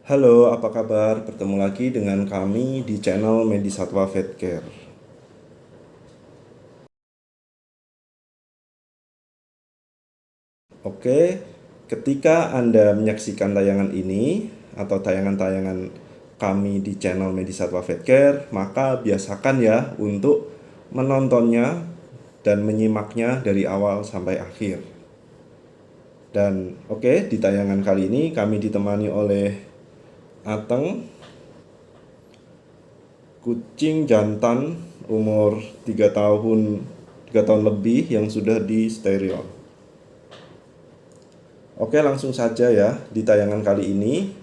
Halo, apa kabar? Bertemu lagi dengan kami di channel Medisatwa Vet Care. Oke, ketika Anda menyaksikan tayangan ini atau tayangan-tayangan kami di channel Medisatwa Vet Care, maka biasakan ya untuk menontonnya dan menyimaknya dari awal sampai akhir. Dan oke, di tayangan kali ini kami ditemani oleh Ateng, kucing jantan umur 3 tahun lebih yang sudah di steril. Oke, langsung saja ya. Di tayangan kali ini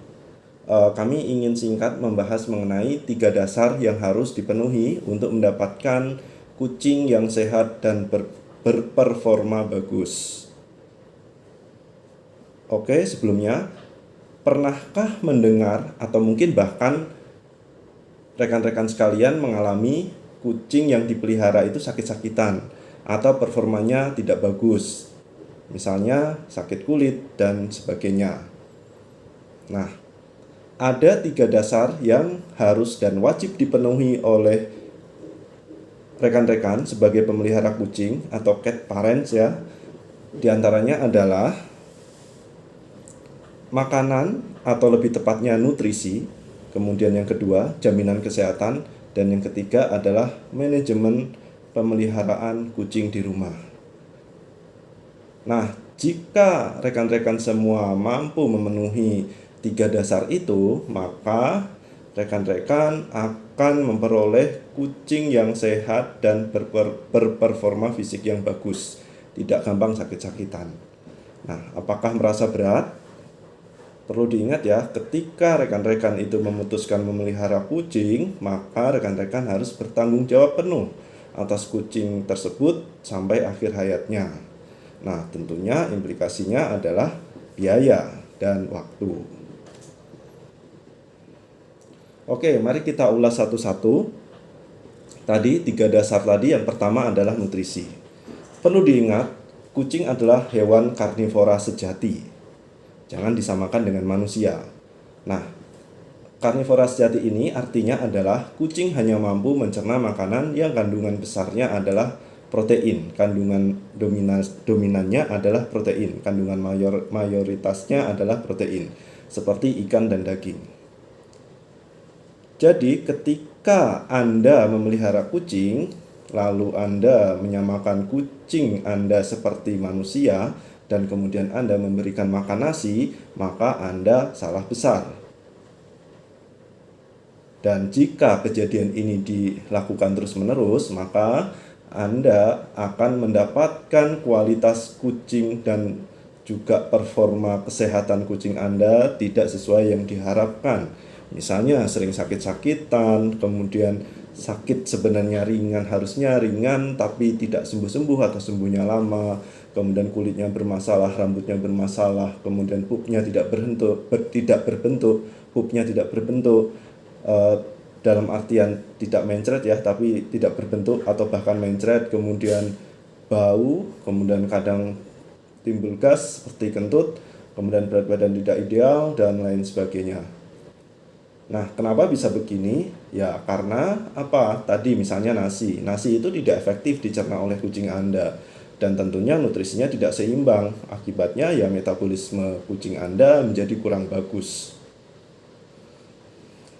kami ingin singkat membahas mengenai 3 dasar yang harus dipenuhi untuk mendapatkan kucing yang sehat dan berperforma bagus. Oke, sebelumnya, pernahkah mendengar atau mungkin bahkan rekan-rekan sekalian mengalami kucing yang dipelihara itu sakit-sakitan atau performanya tidak bagus, misalnya sakit kulit dan sebagainya? Nah, ada 3 dasar yang harus dan wajib dipenuhi oleh rekan-rekan sebagai pemelihara kucing atau cat parents ya. Di antaranya adalah makanan atau lebih tepatnya nutrisi, kemudian yang kedua jaminan kesehatan, dan yang ketiga adalah manajemen pemeliharaan kucing di rumah. Nah, jika rekan-rekan semua mampu memenuhi 3 dasar itu, maka rekan-rekan akan memperoleh kucing yang sehat dan berperforma fisik yang bagus, tidak gampang sakit-sakitan. Nah, apakah merasa berat? Perlu diingat ya, ketika rekan-rekan itu memutuskan memelihara kucing, maka rekan-rekan harus bertanggung jawab penuh atas kucing tersebut sampai akhir hayatnya. Nah, tentunya implikasinya adalah biaya dan waktu. Oke, mari kita ulas satu-satu. Tadi 3 dasar tadi, yang pertama adalah nutrisi. Perlu diingat, kucing adalah hewan karnivora sejati. Jangan disamakan dengan manusia. Nah, karnivora sejati ini artinya adalah kucing hanya mampu mencerna makanan yang kandungan besarnya adalah protein. Kandungan dominannya adalah protein. Kandungan mayoritasnya adalah protein, seperti ikan dan daging. Jadi, ketika Anda memelihara kucing, lalu Anda menyamakan kucing Anda seperti manusia, dan kemudian Anda memberikan makan nasi, maka Anda salah besar. Dan jika kejadian ini dilakukan terus-menerus, maka Anda akan mendapatkan kualitas kucing dan juga performa kesehatan kucing Anda tidak sesuai yang diharapkan. Misalnya sering sakit-sakitan, kemudian sakit sebenarnya ringan, harusnya ringan tapi tidak sembuh-sembuh atau sembuhnya lama, kemudian kulitnya bermasalah, rambutnya bermasalah, kemudian pupnya tidak berbentuk, pupnya tidak berbentuk, dalam artian tidak mencret ya, tapi tidak berbentuk atau bahkan mencret, kemudian bau, kemudian kadang timbul gas seperti kentut, kemudian berat badan tidak ideal, dan lain sebagainya. Nah, kenapa bisa begini? Ya, karena apa? Tadi misalnya nasi. Nasi itu tidak efektif dicerna oleh kucing Anda. Dan tentunya nutrisinya tidak seimbang. Akibatnya ya metabolisme kucing Anda menjadi kurang bagus.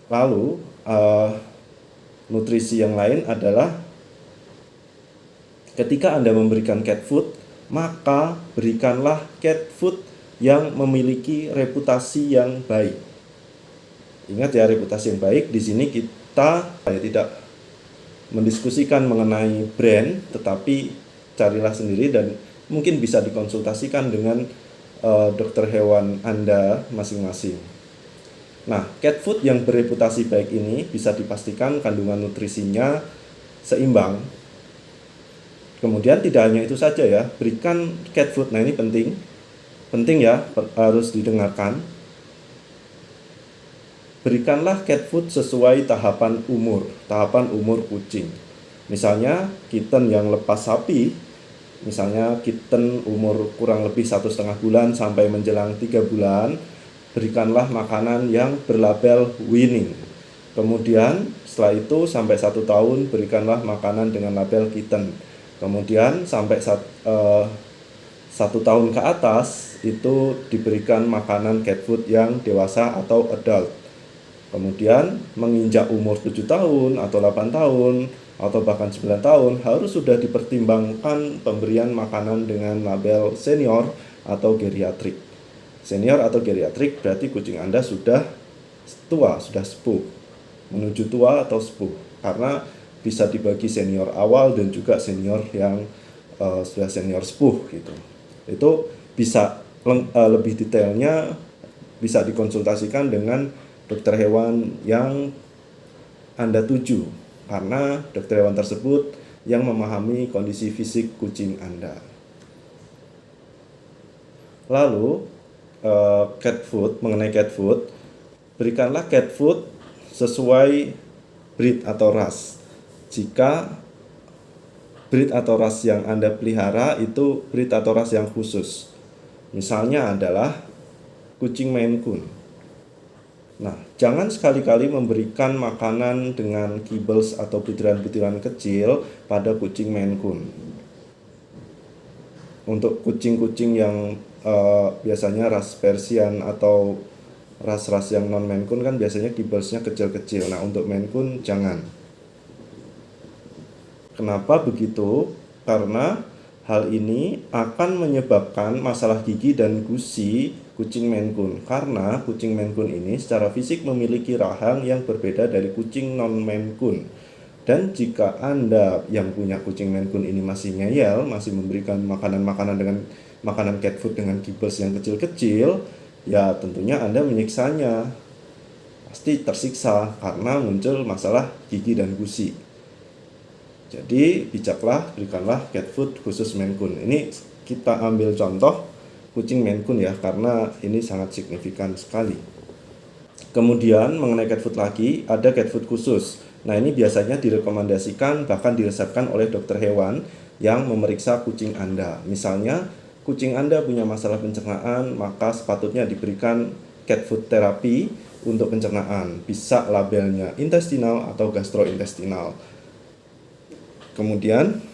Lalu, nutrisi yang lain adalah ketika Anda memberikan cat food, maka berikanlah cat food yang memiliki reputasi yang baik. Ingat ya, reputasi yang baik. Di sini kita tidak mendiskusikan mengenai brand, tetapi carilah sendiri dan mungkin bisa dikonsultasikan dengan dokter hewan Anda masing-masing. Nah, cat food yang bereputasi baik ini bisa dipastikan kandungan nutrisinya seimbang. Kemudian tidak hanya itu saja ya, berikan cat food. Nah, ini penting ya, harus didengarkan. Berikanlah cat food sesuai tahapan umur kucing. Misalnya kitten yang lepas sapi, misalnya kitten umur kurang lebih 1,5 bulan sampai menjelang 3 bulan, berikanlah makanan yang berlabel winning. Kemudian setelah itu sampai 1 tahun berikanlah makanan dengan label kitten. Kemudian sampai 1 tahun ke atas itu diberikan makanan cat food yang dewasa atau adult. Kemudian menginjak umur 7 tahun atau 8 tahun atau bahkan 9 tahun harus sudah dipertimbangkan pemberian makanan dengan label senior atau geriatrik. Senior atau geriatrik berarti kucing Anda sudah tua, sudah sepuh, menuju tua atau sepuh, karena bisa dibagi senior awal dan juga senior yang sudah senior sepuh gitu. Itu bisa lebih detailnya bisa dikonsultasikan dengan dokter hewan yang Anda tuju, karena dokter hewan tersebut yang memahami kondisi fisik kucing Anda. Lalu cat food, mengenai cat food, berikanlah cat food sesuai breed atau ras. Jika breed atau ras yang Anda pelihara itu breed atau ras yang khusus, misalnya adalah kucing Maine Coon. Nah, jangan sekali-kali memberikan makanan dengan kibbles atau butiran-butiran kecil pada kucing Maine Coon. Untuk kucing-kucing yang biasanya ras Persian atau ras-ras yang non Maine Coon kan biasanya kibblesnya kecil-kecil. Nah, untuk Maine Coon jangan. Kenapa begitu? Karena hal ini akan menyebabkan masalah gigi dan gusi kucing Maine Coon. Karena kucing Maine Coon ini secara fisik memiliki rahang yang berbeda dari kucing non Maine Coon. Dan jika Anda yang punya kucing Maine Coon ini masih ngeyel, masih memberikan makanan-makanan dengan makanan cat food dengan kibbles yang kecil-kecil, ya tentunya Anda menyiksanya. Pasti tersiksa karena muncul masalah gigi dan gusi. Jadi bijaklah, berikanlah cat food khusus Maine Coon. Ini kita ambil contoh kucing Maine Coon ya, karena ini sangat signifikan sekali. Kemudian mengenai cat food lagi, ada cat food khusus. Nah, ini biasanya direkomendasikan bahkan diresepkan oleh dokter hewan yang memeriksa kucing Anda. Misalnya kucing Anda punya masalah pencernaan, maka sepatutnya diberikan cat food terapi untuk pencernaan. Bisa labelnya intestinal atau gastrointestinal. Kemudian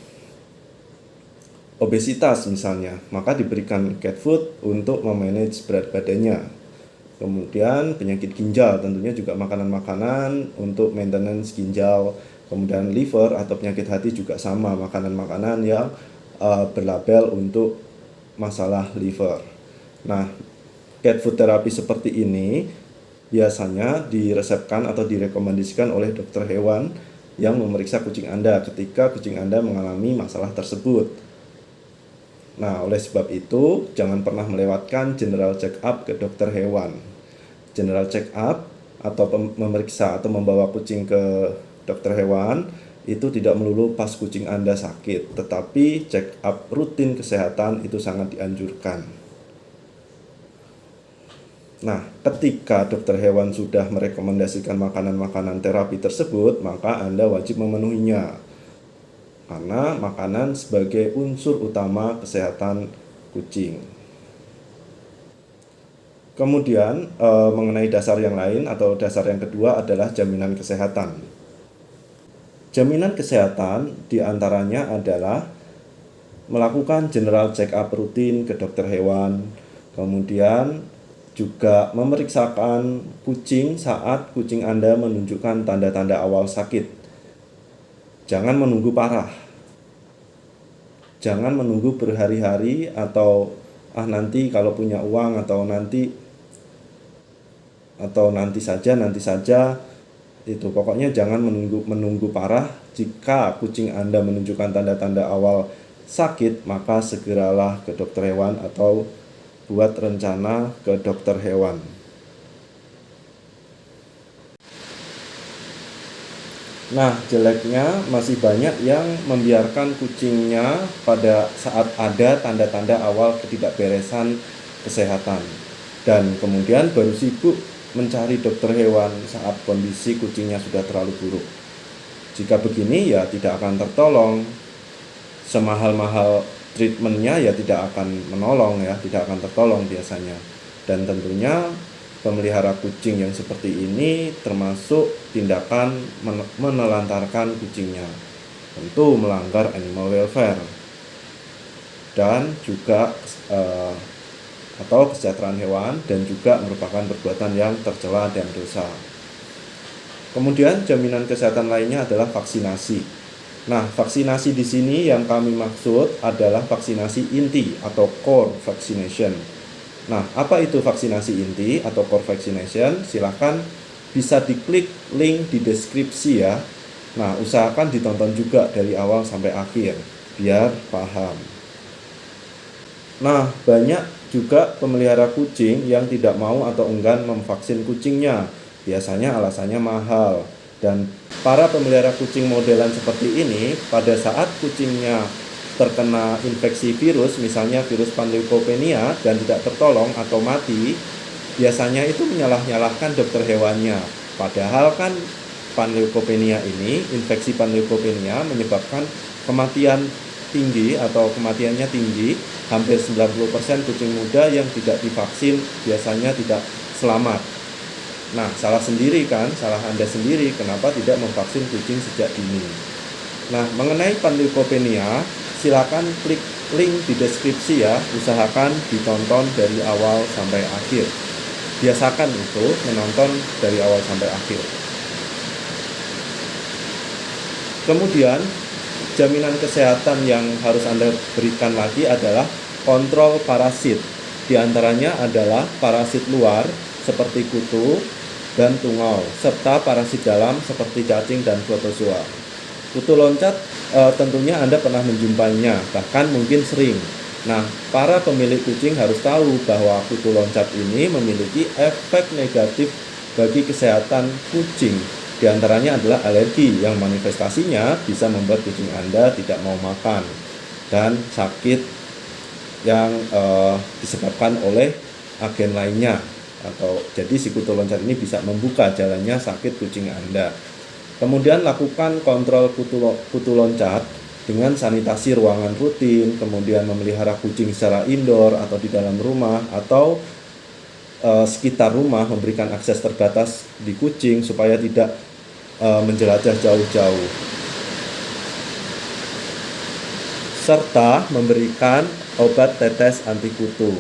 obesitas misalnya, maka diberikan cat food untuk memanage berat badannya. Kemudian penyakit ginjal, tentunya juga makanan-makanan untuk maintenance ginjal. Kemudian liver atau penyakit hati juga sama, makanan-makanan yang berlabel untuk masalah liver. Nah, cat food terapi seperti ini biasanya diresepkan atau direkomendasikan oleh dokter hewan yang memeriksa kucing Anda ketika kucing Anda mengalami masalah tersebut. Nah, oleh sebab itu, jangan pernah melewatkan general check up ke dokter hewan. General check up atau memeriksa atau membawa kucing ke dokter hewan itu tidak melulu pas kucing Anda sakit, tetapi check up rutin kesehatan itu sangat dianjurkan. Nah, ketika dokter hewan sudah merekomendasikan makanan-makanan terapi tersebut, maka Anda wajib memenuhinya. Karena makanan sebagai unsur utama kesehatan kucing. Kemudian mengenai dasar yang lain atau dasar yang kedua adalah jaminan kesehatan. Jaminan kesehatan diantaranya adalah melakukan general check up rutin ke dokter hewan, kemudian juga memeriksakan kucing saat kucing Anda menunjukkan tanda-tanda awal sakit. Jangan menunggu parah. Jangan menunggu berhari-hari atau nanti kalau punya uang atau nanti saja. Itu pokoknya jangan menunggu parah. Jika kucing Anda menunjukkan tanda-tanda awal sakit, maka segeralah ke dokter hewan atau buat rencana ke dokter hewan. Nah, jeleknya masih banyak yang membiarkan kucingnya pada saat ada tanda-tanda awal ketidakberesan kesehatan, dan kemudian baru sibuk mencari dokter hewan saat kondisi kucingnya sudah terlalu buruk. Jika begini ya tidak akan tertolong. Semahal-mahal treatmentnya ya tidak akan menolong ya, tidak akan tertolong biasanya. Dan tentunya pemelihara kucing yang seperti ini termasuk tindakan menelantarkan kucingnya, tentu melanggar animal welfare dan juga atau kesejahteraan hewan, dan juga merupakan perbuatan yang tercela dan dosa. Kemudian jaminan kesehatan lainnya adalah vaksinasi. Nah, vaksinasi di sini yang kami maksud adalah vaksinasi inti atau core vaccination. Nah, apa itu vaksinasi inti atau core vaccination? Silakan bisa diklik link di deskripsi ya. Nah, usahakan ditonton juga dari awal sampai akhir biar paham. Nah, banyak juga pemelihara kucing yang tidak mau atau enggan memvaksin kucingnya. Biasanya alasannya mahal. Dan para pemelihara kucing modelan seperti ini, pada saat kucingnya terkena infeksi virus, misalnya virus panleukopenia, dan tidak tertolong atau mati, biasanya itu menyalah-nyalahkan dokter hewannya. Padahal kan panleukopenia ini, infeksi panleukopenia menyebabkan kematian tinggi atau kematiannya tinggi. Hampir 90% kucing muda yang tidak divaksin biasanya tidak selamat. Nah, salah sendiri kan, salah Anda sendiri kenapa tidak memvaksin kucing sejak dini. Nah, mengenai panleukopenia, silakan klik link di deskripsi ya, usahakan ditonton dari awal sampai akhir. Biasakan itu menonton dari awal sampai akhir. Kemudian, jaminan kesehatan yang harus Anda berikan lagi adalah kontrol parasit. Di antaranya adalah parasit luar seperti kutu dan tungau, serta parasit dalam seperti cacing dan protozoa. Kutu loncat tentunya Anda pernah menjumpainya, bahkan mungkin sering. Nah, para pemilik kucing harus tahu bahwa kutu loncat ini memiliki efek negatif bagi kesehatan kucing. Di antaranya adalah alergi yang manifestasinya bisa membuat kucing Anda tidak mau makan dan sakit yang disebabkan oleh agen lainnya. Atau jadi si kutu loncat ini bisa membuka jalannya sakit kucing Anda. Kemudian lakukan kontrol kutu loncat dengan sanitasi ruangan rutin, kemudian memelihara kucing secara indoor atau di dalam rumah, atau sekitar rumah memberikan akses terbatas di kucing supaya tidak menjelajah jauh-jauh, serta memberikan obat tetes anti kutu.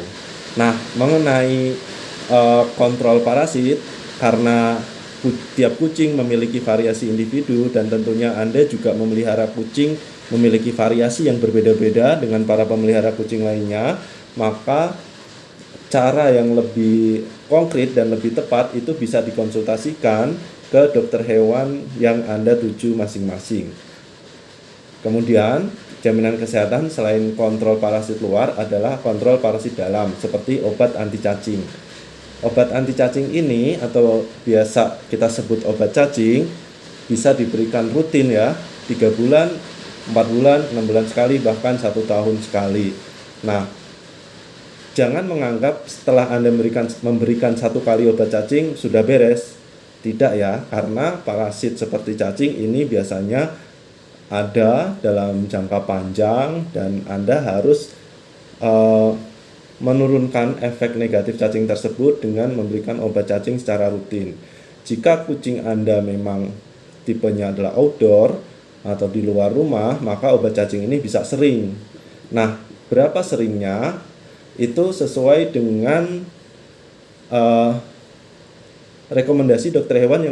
Nah, mengenai kontrol parasit, karena tiap kucing memiliki variasi individu dan tentunya Anda juga memelihara kucing memiliki variasi yang berbeda-beda dengan para pemelihara kucing lainnya, maka cara yang lebih konkret dan lebih tepat itu bisa dikonsultasikan ke dokter hewan yang Anda tuju masing-masing. Kemudian, jaminan kesehatan selain kontrol parasit luar adalah kontrol parasit dalam, seperti obat anti cacing. Obat anti cacing ini atau biasa kita sebut obat cacing bisa diberikan rutin ya, 3 bulan, 4 bulan, 6 bulan sekali, bahkan 1 tahun sekali. Nah, jangan menganggap setelah Anda memberikan 1 kali obat cacing sudah beres. Tidak ya, karena parasit seperti cacing ini biasanya ada dalam jangka panjang dan Anda harus menurunkan efek negatif cacing tersebut dengan memberikan obat cacing secara rutin. Jika kucing Anda memang tipenya adalah outdoor atau di luar rumah, maka obat cacing ini bisa sering. Nah, berapa seringnya itu sesuai dengan rekomendasi dokter hewan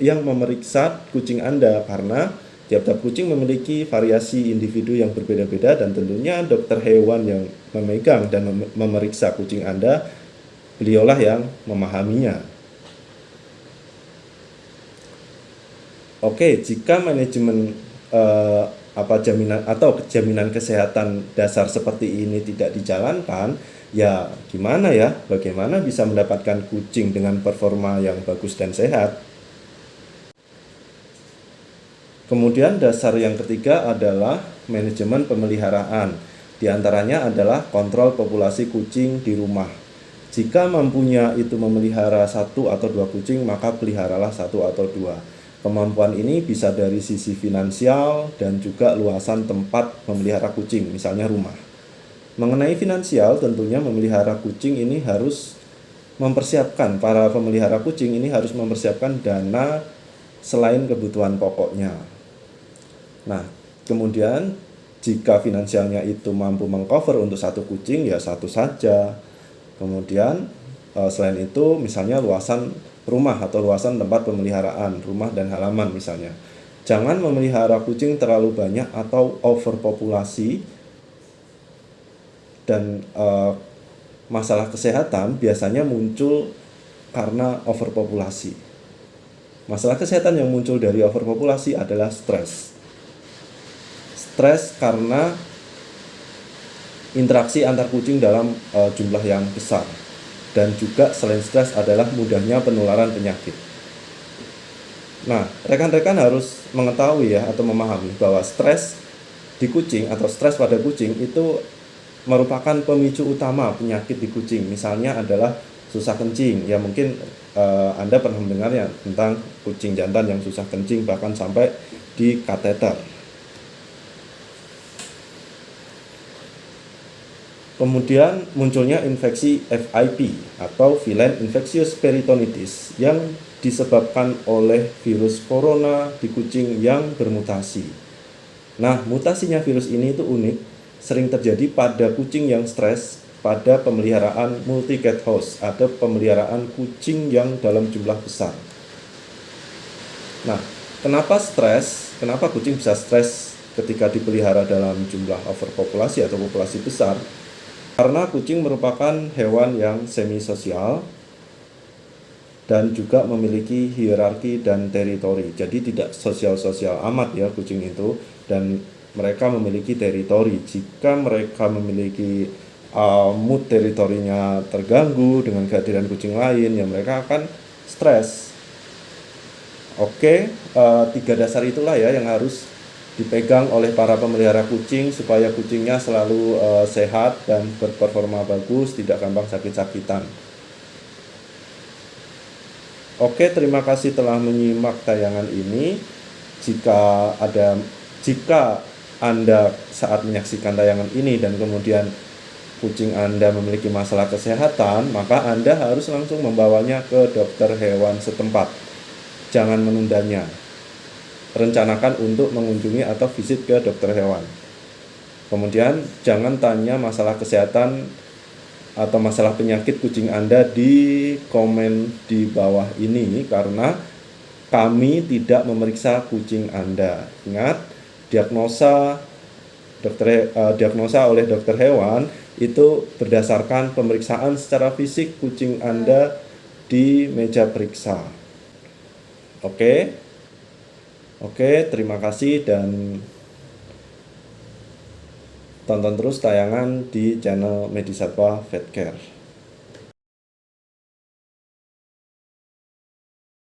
yang memeriksa kucing Anda, karena tiap-tiap kucing memiliki variasi individu yang berbeda-beda dan tentunya dokter hewan yang memegang dan memeriksa kucing Anda, beliaulah yang memahaminya. Oke, jika manajemen jaminan kesehatan dasar seperti ini tidak dijalankan, ya gimana ya? Bagaimana bisa mendapatkan kucing dengan performa yang bagus dan sehat? Kemudian dasar yang ketiga adalah manajemen pemeliharaan. Di antaranya adalah kontrol populasi kucing di rumah. Jika mampunya itu memelihara 1 atau 2 kucing, maka peliharalah 1 atau 2. Kemampuan ini bisa dari sisi finansial dan juga luasan tempat memelihara kucing, misalnya rumah. Mengenai finansial, tentunya memelihara kucing ini harus mempersiapkan, para pemelihara kucing ini harus mempersiapkan dana selain kebutuhan pokoknya. Nah, kemudian jika finansialnya itu mampu mengcover untuk satu kucing, ya satu saja. Kemudian selain itu misalnya luasan rumah atau luasan tempat pemeliharaan, rumah dan halaman misalnya. Jangan memelihara kucing terlalu banyak atau overpopulasi, dan masalah kesehatan biasanya muncul karena overpopulasi. Masalah kesehatan yang muncul dari overpopulasi adalah stres. Stres karena interaksi antar kucing dalam jumlah yang besar. Dan juga selain stres adalah mudahnya penularan penyakit. Nah, rekan-rekan harus mengetahui ya, atau memahami bahwa stres di kucing atau stres pada kucing itu merupakan pemicu utama penyakit di kucing. Misalnya adalah susah kencing. Ya mungkin Anda pernah mendengar ya tentang kucing jantan yang susah kencing bahkan sampai di kateter. Kemudian munculnya infeksi FIP atau Feline Infectious Peritonitis yang disebabkan oleh virus corona di kucing yang bermutasi. Nah, mutasinya virus ini itu unik, sering terjadi pada kucing yang stres pada pemeliharaan multi-cat house atau pemeliharaan kucing yang dalam jumlah besar. Nah, kenapa stres? Kenapa kucing bisa stres ketika dipelihara dalam jumlah overpopulasi atau populasi besar? Karena kucing merupakan hewan yang semi-sosial dan juga memiliki hierarki dan teritori. Jadi tidak sosial-sosial amat ya kucing itu, dan mereka memiliki teritori. Jika mereka memiliki mood teritorinya terganggu dengan kehadiran kucing lain, ya mereka akan stres. Oke, 3 dasar itulah ya yang harus dipegang oleh para pemelihara kucing supaya kucingnya selalu sehat dan berperforma bagus, tidak gampang sakit-sakitan. Oke, terima kasih telah menyimak tayangan ini. Jika Anda saat menyaksikan tayangan ini dan kemudian kucing Anda memiliki masalah kesehatan, maka Anda harus langsung membawanya ke dokter hewan setempat. Jangan menundanya. Rencanakan untuk mengunjungi atau visit ke dokter hewan. Kemudian jangan tanya masalah kesehatan atau masalah penyakit kucing Anda di komen di bawah ini, karena kami tidak memeriksa kucing Anda. Ingat, diagnosa oleh dokter hewan itu berdasarkan pemeriksaan secara fisik kucing Anda di meja periksa. Oke, terima kasih dan tonton terus tayangan di channel Medisatwa Vet Care.